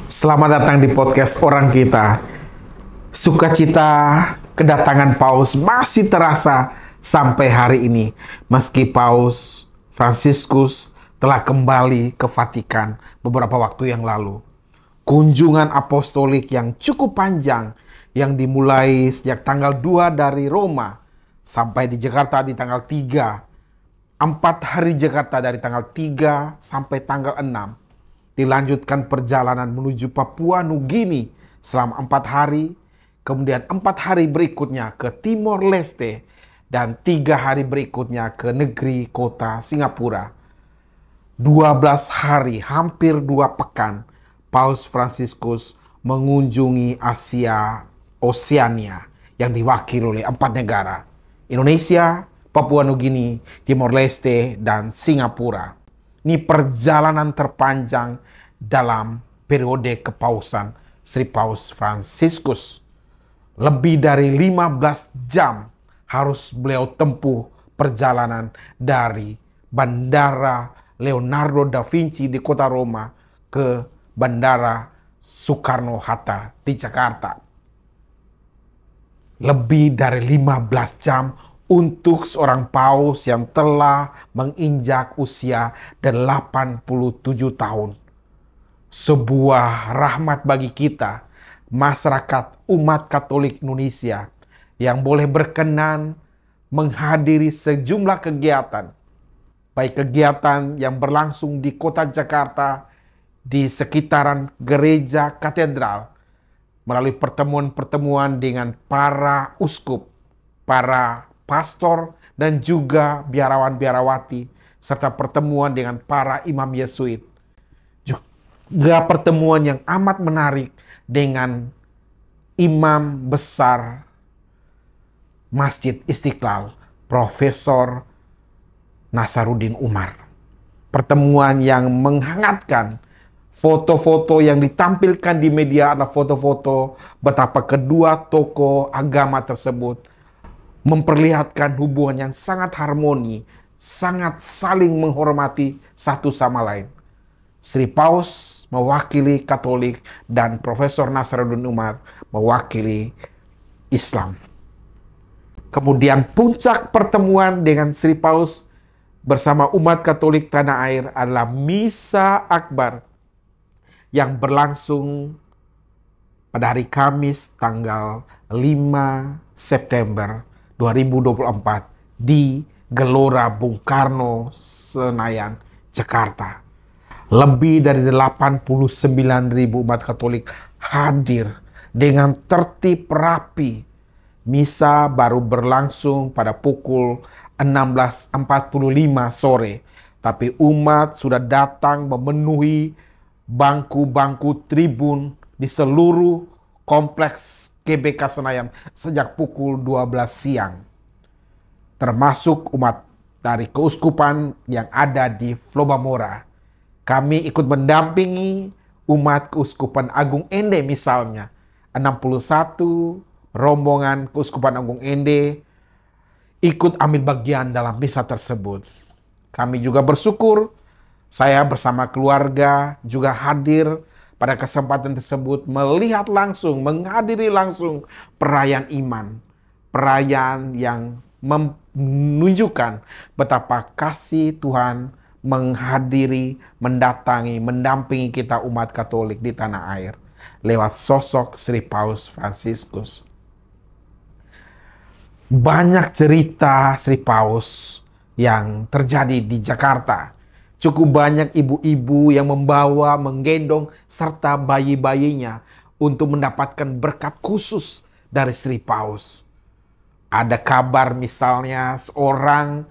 Selamat datang di podcast Orang Kita. Sukacita kedatangan Paus masih terasa sampai hari ini, meski Paus Fransiskus telah kembali ke Vatikan beberapa waktu yang lalu. Kunjungan apostolik yang cukup panjang yang dimulai sejak tanggal 2 dari Roma sampai di Jakarta di tanggal 3. 4 hari Jakarta dari tanggal 3 sampai tanggal 6. Dilanjutkan perjalanan menuju Papua Nugini selama 4 hari. Kemudian 4 hari berikutnya ke Timor Leste. Dan 3 hari berikutnya ke negeri kota Singapura. 12 hari, hampir 2 pekan, Paus Fransiskus mengunjungi Asia Oseania yang diwakili oleh 4 negara. Indonesia, Papua Nugini, Timor Leste, dan Singapura. Ini perjalanan terpanjang dalam periode kepausan Sri Paus Fransiskus. Lebih dari 15 jam harus beliau tempuh perjalanan dari Bandara Leonardo da Vinci di kota Roma ke Bandara Soekarno-Hatta di Jakarta. Lebih dari 15 jam untuk seorang paus yang telah menginjak usia 87 tahun. Sebuah rahmat bagi kita, masyarakat umat Katolik Indonesia, yang boleh berkenan menghadiri sejumlah kegiatan. Baik kegiatan yang berlangsung di kota Jakarta, di sekitaran gereja katedral, melalui pertemuan-pertemuan dengan para uskup, para pastor, dan juga biarawan-biarawati, serta pertemuan dengan para imam Yesuit. Juga pertemuan yang amat menarik dengan imam besar Masjid Istiqlal, Profesor Nasaruddin Umar. Pertemuan yang menghangatkan. Foto-foto yang ditampilkan di media adalah foto-foto betapa kedua tokoh agama tersebut memperlihatkan hubungan yang sangat harmoni, sangat saling menghormati satu sama lain. Sri Paus mewakili Katolik dan Profesor Nasaruddin Umar mewakili Islam. Kemudian puncak pertemuan dengan Sri Paus bersama umat Katolik tanah air adalah Misa Akbar yang berlangsung pada hari Kamis tanggal 5 September 2024 di Gelora Bung Karno, Senayan, Jakarta. Lebih dari 89.000 umat Katolik hadir dengan tertib rapi. Misa baru berlangsung pada pukul 16.45 sore, tapi umat sudah datang memenuhi bangku-bangku tribun di seluruh kompleks GBK Senayan sejak pukul 12 siang. Termasuk umat dari keuskupan yang ada di Flobamora. Kami ikut mendampingi umat Keuskupan Agung Ende misalnya. 61 rombongan Keuskupan Agung Ende ikut ambil bagian dalam misa tersebut. Kami juga bersyukur saya bersama keluarga juga hadir pada kesempatan tersebut, melihat langsung, menghadiri langsung perayaan iman. Perayaan yang menunjukkan betapa kasih Tuhan menghadiri, mendatangi, mendampingi kita umat Katolik di tanah air lewat sosok Sri Paus Fransiskus. Banyak cerita Sri Paus yang terjadi di Jakarta. Cukup banyak ibu-ibu yang membawa, menggendong, serta bayi-bayinya untuk mendapatkan berkat khusus dari Sri Paus. Ada kabar misalnya seorang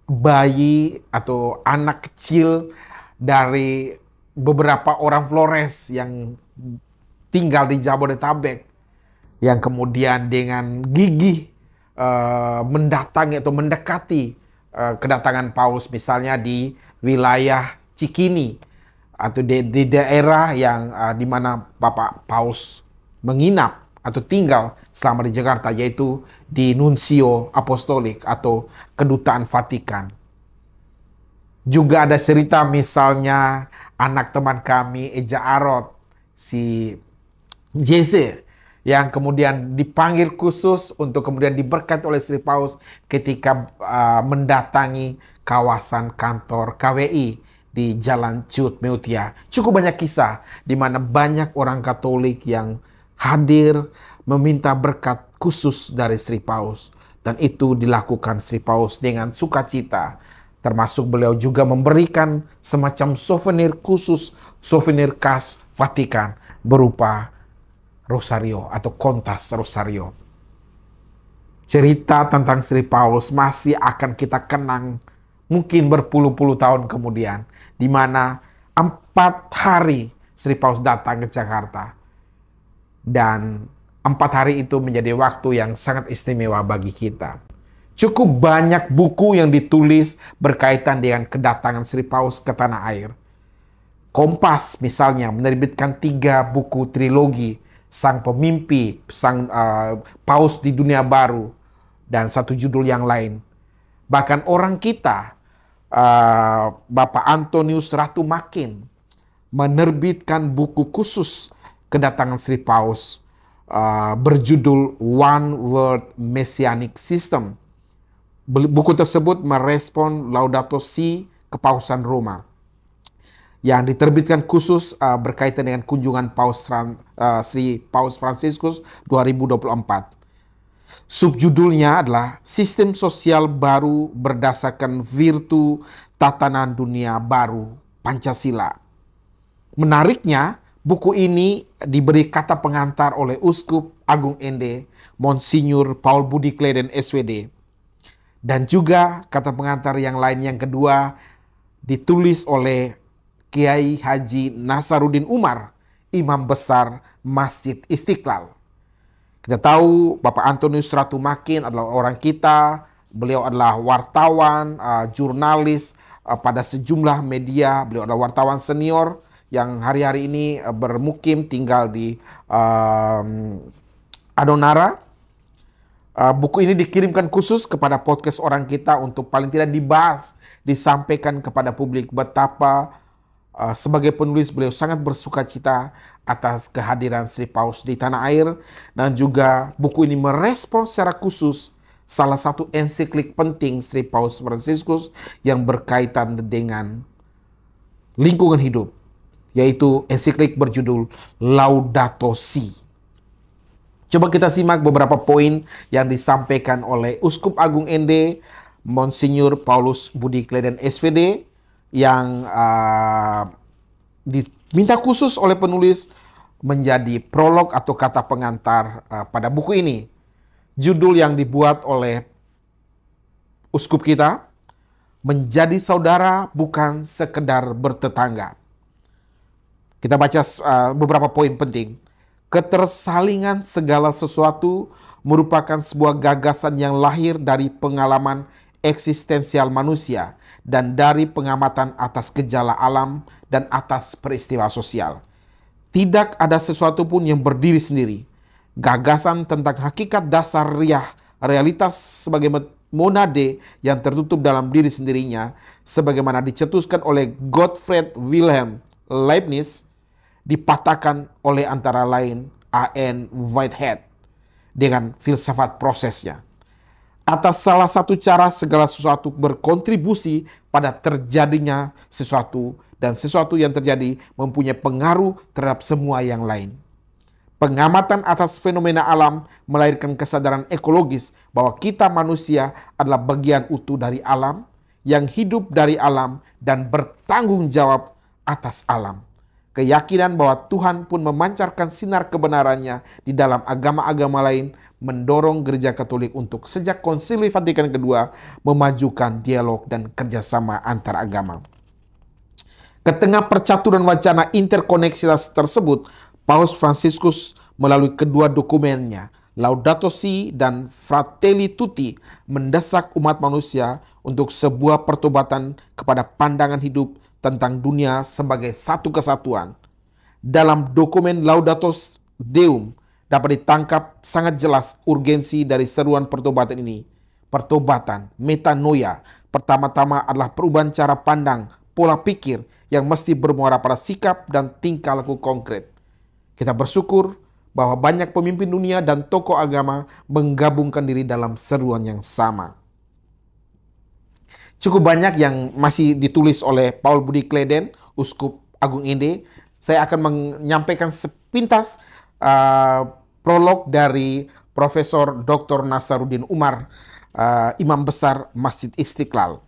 bayi atau anak kecil dari beberapa orang Flores yang tinggal di Jabodetabek yang kemudian dengan gigih mendatangi atau mendekati kedatangan Paus, misalnya di wilayah Cikini atau di daerah yang di mana Bapak Paus menginap atau tinggal selama di Jakarta, yaitu di Nuncio Apostolik atau Kedutaan Vatikan. Juga ada cerita misalnya anak teman kami Eja Arot si JC yang kemudian dipanggil khusus untuk kemudian diberkati oleh Sri Paus ketika mendatangi kawasan kantor KWI di Jalan Ciut Meutia. Cukup banyak kisah di mana banyak orang Katolik yang hadir meminta berkat khusus dari Sri Paus, dan itu dilakukan Sri Paus dengan sukacita. Termasuk beliau juga memberikan semacam souvenir khusus, souvenir khas Vatikan berupa rosario atau kontas rosario. Cerita tentang Sri Paus masih akan kita kenang mungkin berpuluh-puluh tahun kemudian, di mana 4 hari Sri Paus datang ke Jakarta. Dan 4 hari itu menjadi waktu yang sangat istimewa bagi kita. Cukup banyak buku yang ditulis berkaitan dengan kedatangan Sri Paus ke tanah air. Kompas misalnya menerbitkan 3 buku trilogi, Sang Pemimpi, Sang Paus di Dunia Baru, dan 1 judul yang lain. Bahkan orang kita, Bapak Antonius Ratu Makin, menerbitkan buku khusus kedatangan Sri Paus berjudul One World Messianic System. Buku tersebut merespon Laudato Si Kepausan Roma yang diterbitkan khusus berkaitan dengan kunjungan Sri Paus Fransiskus 2024. Subjudulnya adalah Sistem Sosial Baru Berdasarkan Virtu Tatanan Dunia Baru Pancasila. Menariknya, buku ini diberi kata pengantar oleh Uskup Agung Ende, Monsinyur Paul Budi Kleden SWD. Dan juga kata pengantar yang lain yang kedua ditulis oleh Kiai Haji Nasaruddin Umar, Imam Besar Masjid Istiqlal. Kita tahu Bapak Antonius Ratu Makin adalah orang kita. Beliau adalah wartawan, jurnalis pada sejumlah media. Beliau adalah wartawan senior yang hari-hari ini bermukim tinggal di Adonara. Buku ini dikirimkan khusus kepada podcast orang kita untuk paling tidak dibahas, disampaikan kepada publik betapa sebagai penulis beliau sangat bersukacita atas kehadiran Sri Paus di tanah air, dan juga buku ini merespon secara khusus salah satu ensiklik penting Sri Paus Fransiskus yang berkaitan dengan lingkungan hidup, yaitu ensiklik berjudul Laudato Si. Coba kita simak beberapa poin yang disampaikan oleh Uskup Agung Ende, Monsinyur Paulus Budi Kleden SVD, yang diminta khusus oleh penulis menjadi prolog atau kata pengantar pada buku ini. Judul yang dibuat oleh uskup kita, Menjadi Saudara Bukan Sekedar Bertetangga. Kita baca beberapa poin penting. Ketersalingan segala sesuatu merupakan sebuah gagasan yang lahir dari pengalaman eksistensial manusia dan dari pengamatan atas gejala alam dan atas peristiwa sosial. Tidak ada sesuatu pun yang berdiri sendiri. Gagasan tentang hakikat dasar realitas sebagai monade yang tertutup dalam diri sendirinya, sebagaimana dicetuskan oleh Gottfried Wilhelm Leibniz, dipatahkan oleh antara lain A.N. Whitehead dengan filsafat prosesnya. Atas salah satu cara segala sesuatu berkontribusi pada terjadinya sesuatu, dan sesuatu yang terjadi mempunyai pengaruh terhadap semua yang lain. Pengamatan atas fenomena alam melahirkan kesadaran ekologis bahwa kita manusia adalah bagian utuh dari alam, yang hidup dari alam dan bertanggung jawab atas alam. Keyakinan bahwa Tuhan pun memancarkan sinar kebenarannya di dalam agama-agama lain mendorong Gereja Katolik untuk sejak Konsili Vatikan II memajukan dialog dan kerjasama antar agama. Ke tengah percaturan wacana interkoneksitas tersebut, Paus Fransiskus melalui kedua dokumennya, Laudato Si dan Fratelli Tutti, mendesak umat manusia untuk sebuah pertobatan kepada pandangan hidup tentang dunia sebagai satu kesatuan. Dalam dokumen Laudato Deum dapat ditangkap sangat jelas urgensi dari seruan pertobatan ini. Pertobatan, metanoia, pertama-tama adalah perubahan cara pandang, pola pikir yang mesti bermuara pada sikap dan tingkah laku konkret. Kita bersyukur bahwa banyak pemimpin dunia dan tokoh agama menggabungkan diri dalam seruan yang sama. Cukup banyak yang masih ditulis oleh Paul Budi Kleden, Uskup Agung Inde. Saya akan menyampaikan sepintas prolog dari Profesor Dr. Nasaruddin Umar, Imam Besar Masjid Istiqlal.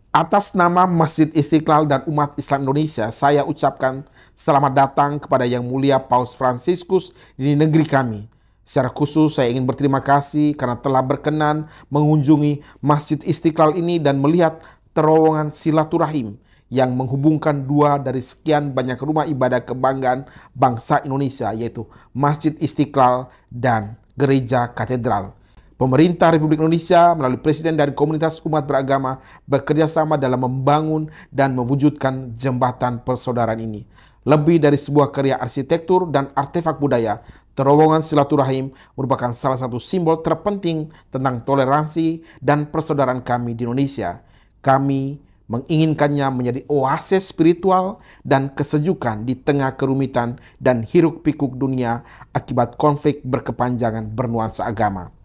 Atas nama Masjid Istiqlal dan umat Islam Indonesia, saya ucapkan selamat datang kepada Yang Mulia Paus Fransiskus di negeri kami. Secara khusus saya ingin berterima kasih karena telah berkenan mengunjungi Masjid Istiqlal ini dan melihat terowongan silaturahim yang menghubungkan dua dari sekian banyak rumah ibadah kebanggaan bangsa Indonesia, yaitu Masjid Istiqlal dan Gereja Katedral. Pemerintah Republik Indonesia melalui Presiden dan komunitas umat beragama bekerja sama dalam membangun dan mewujudkan jembatan persaudaraan ini. Lebih dari sebuah karya arsitektur dan artefak budaya, terowongan silaturahim merupakan salah satu simbol terpenting tentang toleransi dan persaudaraan kami di Indonesia. Kami menginginkannya menjadi oasis spiritual dan kesejukan di tengah kerumitan dan hiruk-pikuk dunia akibat konflik berkepanjangan bernuansa agama.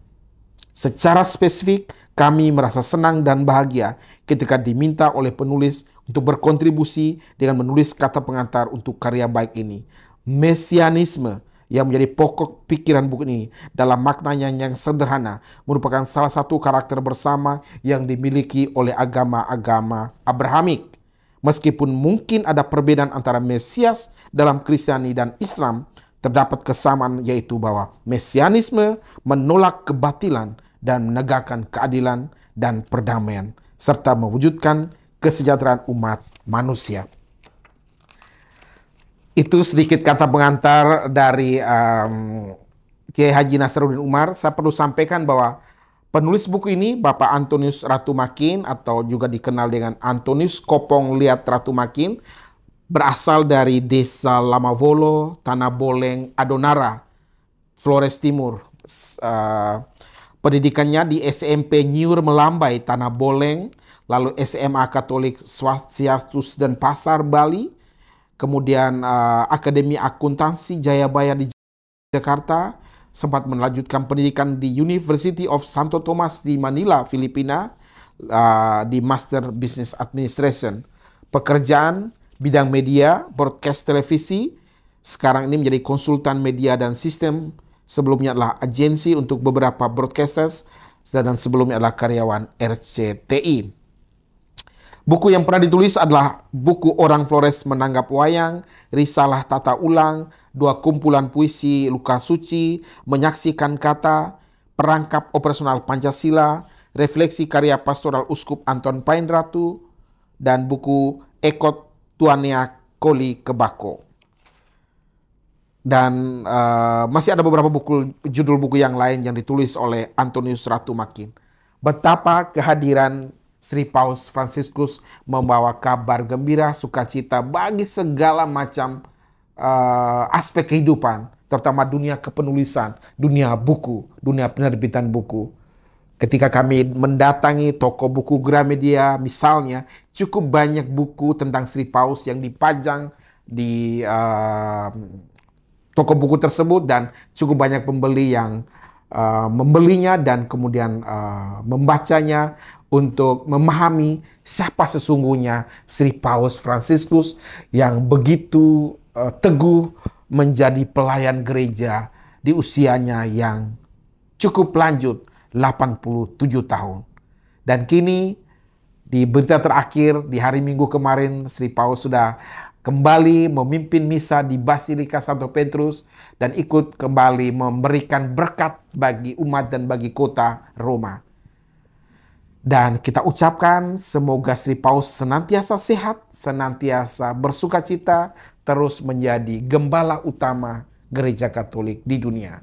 Secara spesifik, kami merasa senang dan bahagia ketika diminta oleh penulis untuk berkontribusi dengan menulis kata pengantar untuk karya baik ini. Mesianisme yang menjadi pokok pikiran buku ini dalam maknanya yang sederhana merupakan salah satu karakter bersama yang dimiliki oleh agama-agama Abrahamik. Meskipun mungkin ada perbedaan antara Mesias dalam Kristiani dan Islam, terdapat kesamaan yaitu bahwa Mesianisme menolak kebatilan dan menegakkan keadilan dan perdamaian, serta mewujudkan kesejahteraan umat manusia. Itu sedikit kata pengantar dari Kiai Haji Nasaruddin Umar. Saya perlu sampaikan bahwa penulis buku ini, Bapak Antonius Ratumakin, atau juga dikenal dengan Antonius Kopong Liat Ratumakin, berasal dari desa Lamavolo, Tanah Boleng, Adonara, Flores Timur. Pendidikannya di SMP Nyiur Melambai, Tanah Boleng, lalu SMA Katolik Swastiatus dan Pasar, Bali, kemudian Akademi Akuntansi Jayabaya di Jakarta, sempat melanjutkan pendidikan di University of Santo Tomas di Manila, Filipina, di Master Business Administration. Pekerjaan bidang media, broadcast televisi, sekarang ini menjadi konsultan media dan sistem. Sebelumnya adalah agensi untuk beberapa broadcasters, dan sebelumnya adalah karyawan RCTI. Buku yang pernah ditulis adalah buku Orang Flores Menanggap Wayang, Risalah Tata Ulang, dua kumpulan puisi Luka Suci, Menyaksikan Kata, Perangkap Operasional Pancasila, refleksi karya pastoral Uskup Anton Painratu, dan buku Ekot Tuanea Koli Kebako. Dan masih ada beberapa judul buku yang lain yang ditulis oleh Antonius Ratumakin. Betapa kehadiran Sri Paus Fransiskus membawa kabar gembira, sukacita bagi segala macam aspek kehidupan, terutama dunia kepenulisan, dunia buku, dunia penerbitan buku. Ketika kami mendatangi toko buku Gramedia misalnya, cukup banyak buku tentang Sri Paus yang dipajang di toko buku tersebut, dan cukup banyak pembeli yang membelinya dan kemudian membacanya untuk memahami siapa sesungguhnya Sri Paus Fransiskus yang begitu teguh menjadi pelayan gereja di usianya yang cukup lanjut, 87 tahun. Dan kini di berita terakhir di hari Minggu kemarin, Sri Paus sudah kembali memimpin misa di Basilika Santo Petrus dan ikut kembali memberikan berkat bagi umat dan bagi kota Roma. Dan kita ucapkan semoga Sri Paus senantiasa sehat, senantiasa bersukacita, terus menjadi gembala utama Gereja Katolik di dunia.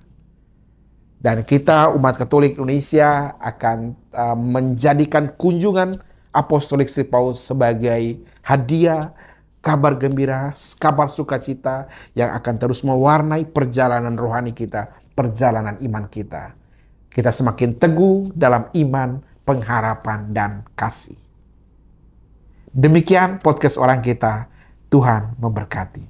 Dan kita umat Katolik Indonesia akan menjadikan kunjungan apostolik Sri Paus sebagai hadiah, kabar gembira, kabar sukacita yang akan terus mewarnai perjalanan rohani kita, perjalanan iman kita. Kita semakin teguh dalam iman, pengharapan, dan kasih. Demikian podcast Orang Kita. Tuhan memberkati.